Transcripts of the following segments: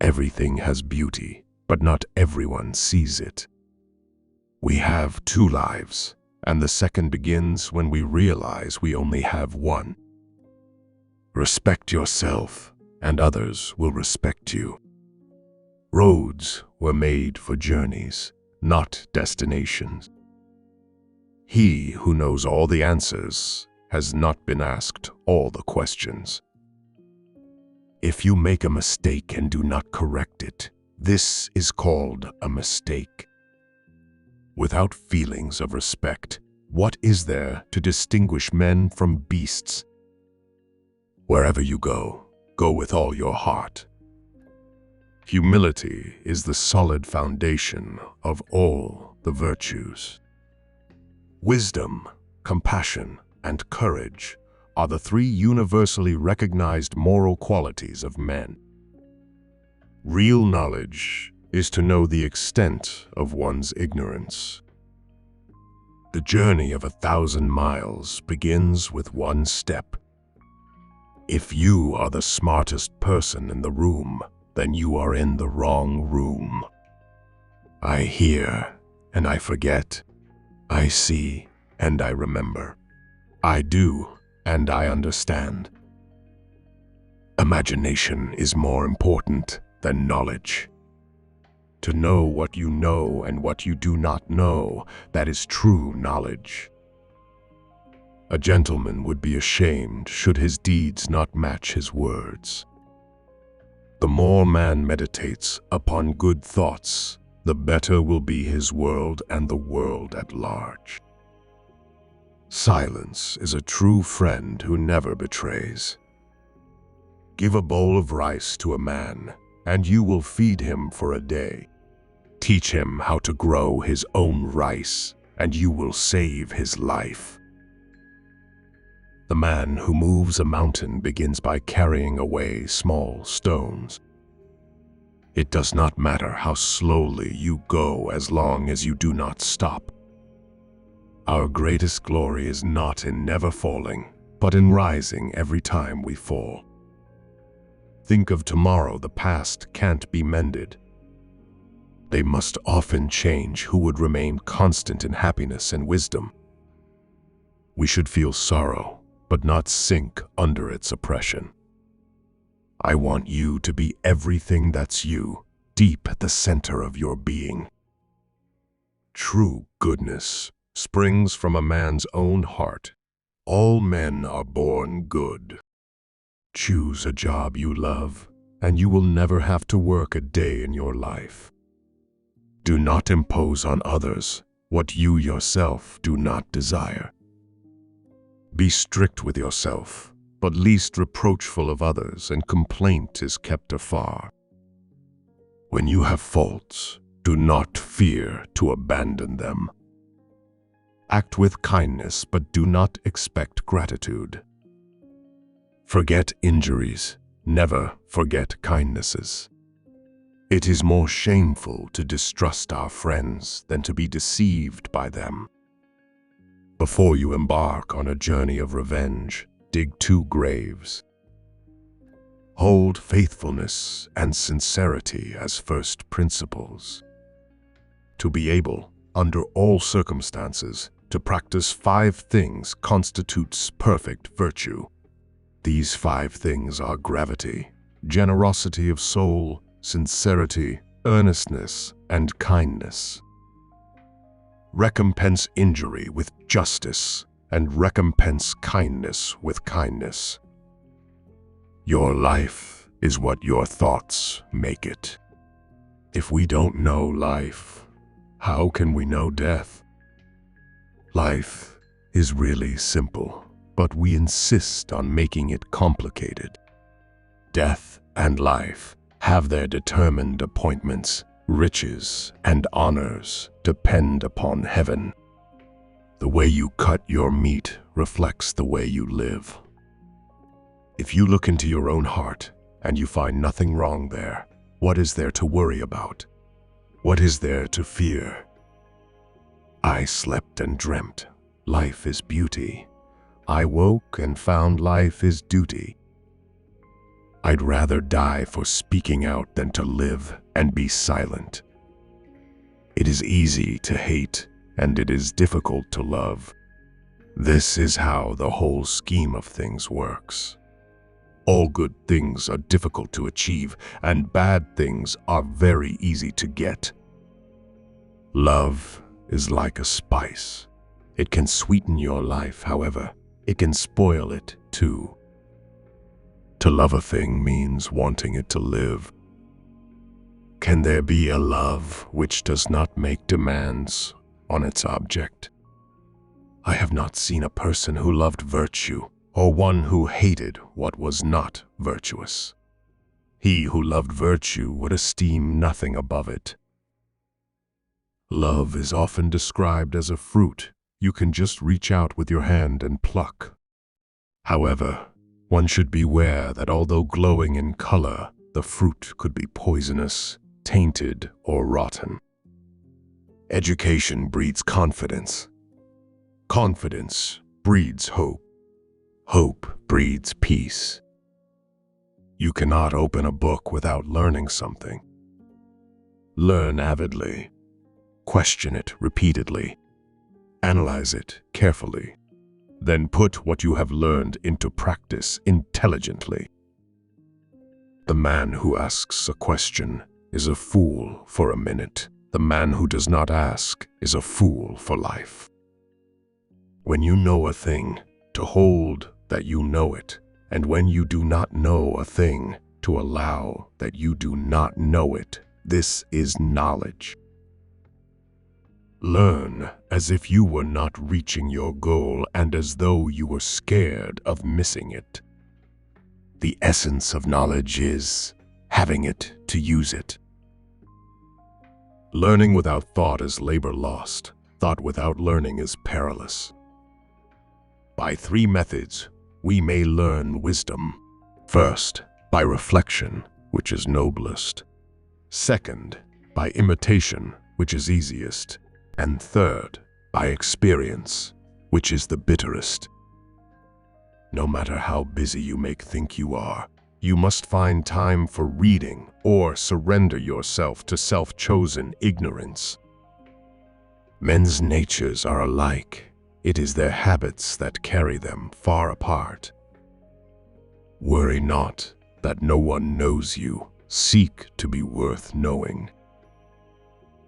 Everything has beauty, but not everyone sees it. We have two lives, and the second begins when we realize we only have one. Respect yourself, and others will respect you. Roads were made for journeys, not destinations. He who knows all the answers has not been asked all the questions. If you make a mistake and do not correct it, this is called a mistake. Without feelings of respect, what is there to distinguish men from beasts? Wherever you go, go with all your heart. Humility is the solid foundation of all the virtues. Wisdom, compassion, and courage are the three universally recognized moral qualities of men. Real knowledge is to know the extent of one's ignorance. The journey of 1,000 miles begins with one step. If you are the smartest person in the room, then you are in the wrong room. I hear and I forget. I see and I remember. I do and I understand. Imagination is more important than knowledge. To know what you know and what you do not know, that is true knowledge. A gentleman would be ashamed should his deeds not match his words. The more man meditates upon good thoughts, the better will be his world and the world at large. Silence is a true friend who never betrays. Give a bowl of rice to a man, and you will feed him for a day. Teach him how to grow his own rice, and you will save his life. The man who moves a mountain begins by carrying away small stones. It does not matter how slowly you go as long as you do not stop. Our greatest glory is not in never falling, but in rising every time we fall. Think of tomorrow. The past can't be mended. They must often change who would remain constant in happiness and wisdom. We should feel sorrow, but not sink under its oppression. I want you to be everything that's you, deep at the center of your being. True goodness springs from a man's own heart. All men are born good. Choose a job you love, and you will never have to work a day in your life. Do not impose on others what you yourself do not desire. Be strict with yourself, but least reproachful of others, and complaint is kept afar. When you have faults, do not fear to abandon them. Act with kindness, but do not expect gratitude. Forget injuries, never forget kindnesses. It is more shameful to distrust our friends than to be deceived by them. Before you embark on a journey of revenge, dig 2 graves. Hold faithfulness and sincerity as first principles. To be able, under all circumstances, to practice 5 things constitutes perfect virtue. These 5 things are gravity, generosity of soul, sincerity, earnestness, and kindness. Recompense injury with justice, and recompense kindness with kindness. Your life is what your thoughts make it. If we don't know life, how can we know death? Life is really simple, but we insist on making it complicated. Death and life have their determined appointments. Riches and honors depend upon heaven. The way you cut your meat reflects the way you live. If you look into your own heart and you find nothing wrong there, what is there to worry about? What is there to fear? I slept and dreamt. Life is beauty. I woke and found life is duty. I'd rather die for speaking out than to live and be silent. It is easy to hate, and it is difficult to love. This is how the whole scheme of things works. All good things are difficult to achieve, and bad things are very easy to get. Love is like a spice. It can sweeten your life, however, it can spoil it too. To love a thing means wanting it to live. Can there be a love which does not make demands on its object? I have not seen a person who loved virtue, or one who hated what was not virtuous. He who loved virtue would esteem nothing above it. Love is often described as a fruit you can just reach out with your hand and pluck. However, one should beware that although glowing in color, the fruit could be poisonous, tainted, or rotten. Education breeds confidence. Confidence breeds hope. Hope breeds peace. You cannot open a book without learning something. Learn avidly. Question it repeatedly. Analyze it carefully. Then put what you have learned into practice intelligently. The man who asks a question is a fool for a minute. The man who does not ask is a fool for life. When you know a thing, to hold that you know it, and when you do not know a thing, to allow that you do not know it, this is knowledge. Learn as if you were not reaching your goal and as though you were scared of missing it. The essence of knowledge is having it to use it. Learning without thought is labor lost. Thought without learning is perilous. By 3 methods, we may learn wisdom. First, by reflection, which is noblest. Second, by imitation, which is easiest. And third, by experience, which is the bitterest. No matter how busy you may think you are, you must find time for reading or surrender yourself to self-chosen ignorance. Men's natures are alike. It is their habits that carry them far apart. Worry not that no one knows you. Seek to be worth knowing.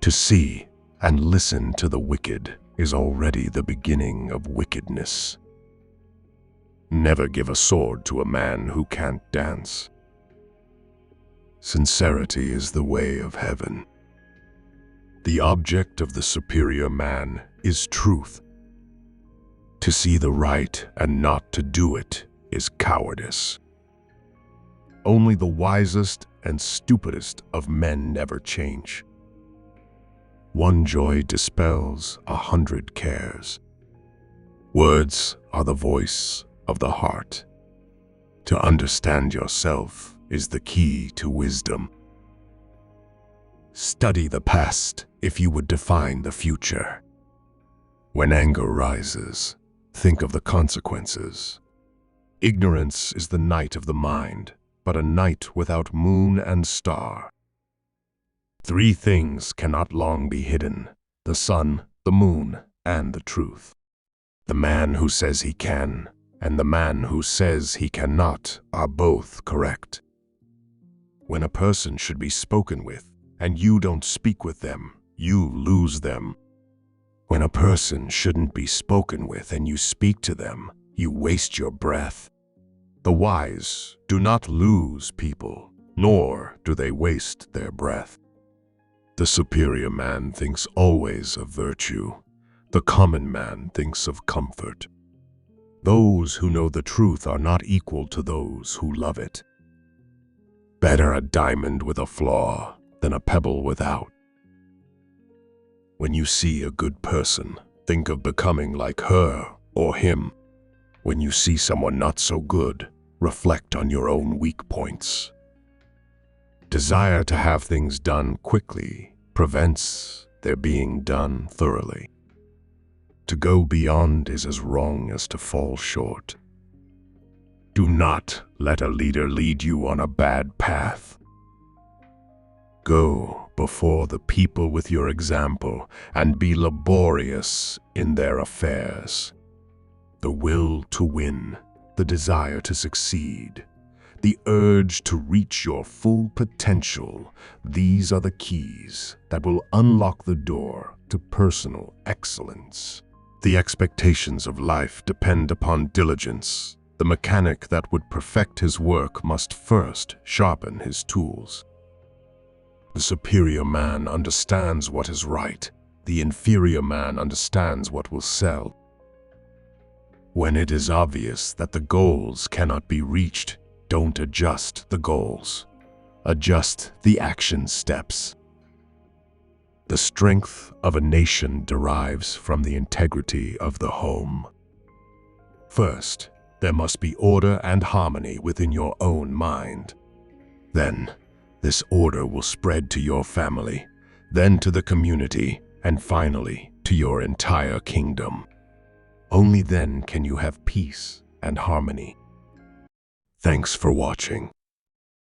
To see and listen to the wicked is already the beginning of wickedness. Never give a sword to a man who can't dance. Sincerity is the way of heaven. The object of the superior man is truth. To see the right and not to do it is cowardice. Only the wisest and stupidest of men never change. One joy dispels 100 cares. Words are the voice of the heart. To understand yourself is the key to wisdom. Study the past if you would define the future. When anger rises, think of the consequences. Ignorance is the night of the mind, but a night without moon and star. 3 things cannot long be hidden: the sun, the moon, and the truth. The man who says he can, and the man who says he cannot are both correct. When a person should be spoken with, and you don't speak with them, you lose them. When a person shouldn't be spoken with and you speak to them, you waste your breath. The wise do not lose people, nor do they waste their breath. The superior man thinks always of virtue. The common man thinks of comfort. Those who know the truth are not equal to those who love it. Better a diamond with a flaw than a pebble without. When you see a good person, think of becoming like her or him. When you see someone not so good, reflect on your own weak points. Desire to have things done quickly prevents their being done thoroughly. To go beyond is as wrong as to fall short. Do not let a leader lead you on a bad path. Go before the people with your example and be laborious in their affairs. The will to win, the desire to succeed, the urge to reach your full potential, these are the keys that will unlock the door to personal excellence. The expectations of life depend upon diligence. The mechanic that would perfect his work must first sharpen his tools. The superior man understands what is right. The inferior man understands what will sell. When it is obvious that the goals cannot be reached, don't adjust the goals. Adjust the action steps. The strength of a nation derives from the integrity of the home. First, there must be order and harmony within your own mind. Then, this order will spread to your family, then to the community, and finally to your entire kingdom. Only then can you have peace and harmony. Thanks for watching.